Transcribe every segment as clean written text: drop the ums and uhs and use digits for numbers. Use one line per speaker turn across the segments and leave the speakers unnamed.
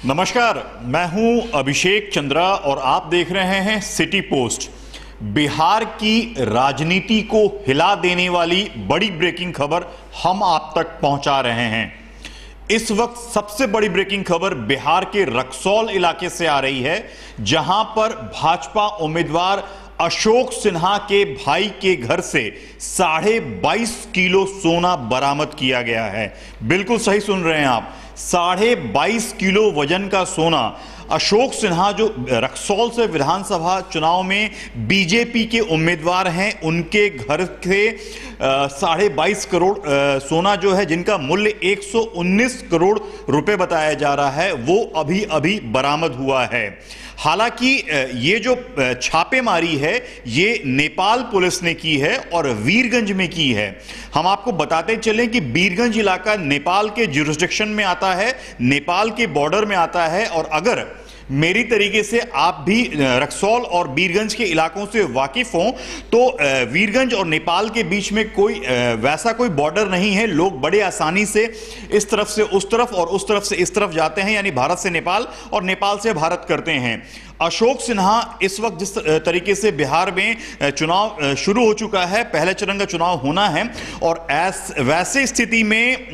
नमस्कार, मैं हूं अभिषेक चंद्रा और आप देख रहे हैं सिटी पोस्ट। बिहार की राजनीति को हिला देने वाली बड़ी ब्रेकिंग खबर हम आप तक पहुंचा रहे हैं। इस वक्त सबसे बड़ी ब्रेकिंग खबर बिहार के रक्सौल इलाके से आ रही है, जहां पर भाजपा उम्मीदवार अशोक सिन्हा के भाई के घर से 22.5 किलो सोना बरामद किया गया है। बिल्कुल सही सुन रहे हैं आप, 22.5 किलो वजन का सोना। अशोक सिन्हा जो रक्सौल से विधानसभा चुनाव में बीजेपी के उम्मीदवार हैं, उनके घर से 22.5 करोड़ सोना जो है, जिनका मूल्य 119 करोड़ रुपए बताया जा रहा है, वो अभी अभी बरामद हुआ है। हालांकि ये जो छापेमारी है ये नेपाल पुलिस ने की है और वीरगंज में की है। हम आपको बताते चलें कि वीरगंज इलाका नेपाल के ज्यूरिसडिक्शन में आता है, नेपाल के बॉर्डर में आता है। और अगर मेरी तरीके से आप भी रक्सौल और वीरगंज के इलाकों से वाकिफ हों तो वीरगंज और नेपाल के बीच में कोई वैसा कोई बॉर्डर नहीं है। लोग बड़े आसानी से इस तरफ से उस तरफ और उस तरफ से इस तरफ जाते हैं, यानी भारत से नेपाल और नेपाल से भारत करते हैं। अशोक सिन्हा इस वक्त जिस तरीके से बिहार में चुनाव शुरू हो चुका है, पहले चरण का चुनाव होना है, और वैसे स्थिति में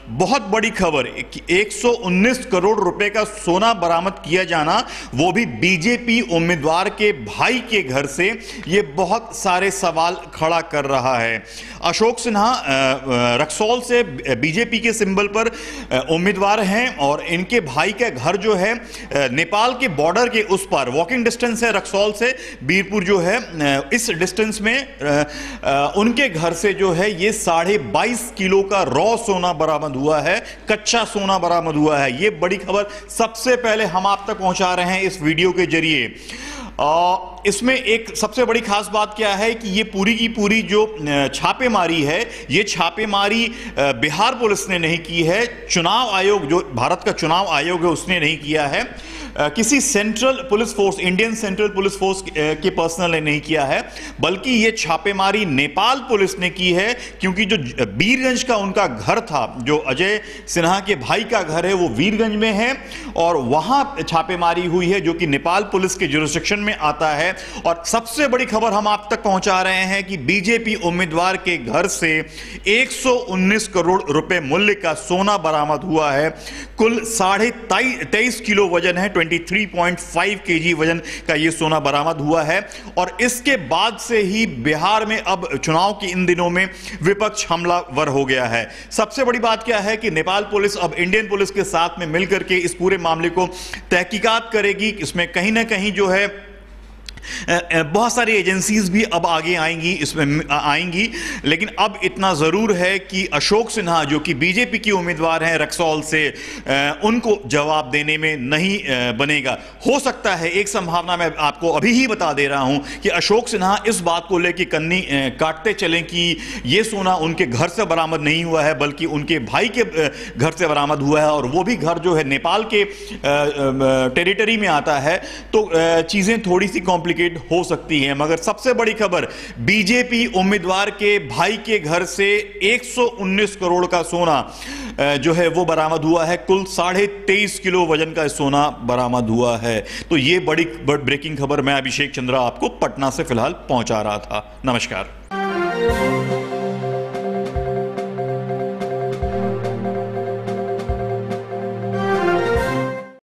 बहुत बड़ी खबर 119 करोड़ रुपए का सोना बरामद किया जाना, वो भी बीजेपी उम्मीदवार के भाई के घर से, ये बहुत सारे सवाल खड़ा कर रहा है। अशोक सिन्हा रक्सौल से बीजेपी के सिंबल पर उम्मीदवार हैं और इनके भाई का घर जो है नेपाल के बॉर्डर उस पर वॉकिंग डिस्टेंस है रक्सौल से बीरपुर जो है, इस डिस्टेंस में उनके घर से जो है ये 22.5 किलो का रॉ सोना बरामद हुआ है, कच्चा सोना बरामद हुआ है। ये बड़ी खबर सबसे पहले हम आप तक पहुंचा रहे हैं इस वीडियो के जरिए। इसमें एक सबसे बड़ी खास बात क्या है कि ये पूरी की पूरी जो छापेमारी है, ये छापेमारी बिहार पुलिस ने नहीं की है, चुनाव आयोग जो भारत का चुनाव आयोग है उसने नहीं किया है, किसी central police force, Indian central police force के पर्सनल ने नहीं किया है, बल्कि ये छापेमारी नेपाल पुलिस ने की है। क्योंकि जो वीरगंज का उनका घर था, जो अजय सिन्हा के भाई का घर है, वो वीरगंज में है और वहां छापेमारी हुई है, जो कि नेपाल पुलिस के ज्यूरिसडिक्शन में आता है। और सबसे बड़ी खबर हम आप तक पहुंचा रहे हैं कि बीजेपी उम्मीदवार के घर से 119 करोड़ रुपए मूल्य का सोना बरामद हुआ है। कुल 23.5 किलो वजन है, 23.5 केजी वजन का यह सोना बरामद हुआ है। और इसके बाद से ही बिहार में अब चुनाव के इन दिनों में विपक्ष हमलावर हो गया है। सबसे बड़ी बात क्या है कि नेपाल पुलिस अब इंडियन पुलिस के साथ में मिलकर के इस पूरे मामले को तहकीकात करेगी। इसमें कहीं ना कहीं जो है बहुत सारी एजेंसीज भी अब आगे आएंगी, इसमें आएंगी। लेकिन अब इतना जरूर है कि अशोक सिन्हा जो कि बीजेपी के उम्मीदवार हैं रक्सौल से, उनको जवाब देने में नहीं बनेगा। हो सकता है, एक संभावना मैं आपको अभी ही बता दे रहा हूं कि अशोक सिन्हा इस बात को लेकर कन्नी काटते चलें कि यह सोना उनके घर से बरामद नहीं हुआ है, बल्कि उनके भाई के घर से बरामद हुआ है, और वो भी घर जो है नेपाल के टेरिटरी में आता है। तो चीजें थोड़ी सी कॉम्प्लिकेट हो सकती है। मगर सबसे बड़ी खबर, बीजेपी उम्मीदवार के भाई के घर से 119 करोड़ का सोना जो है वो बरामद हुआ है। कुल 23.5 किलो वजन का सोना बरामद हुआ है। तो ये बड़ी ब्रेकिंग खबर मैं अभिषेक चंद्रा आपको पटना से फिलहाल पहुंचा रहा था। नमस्कार।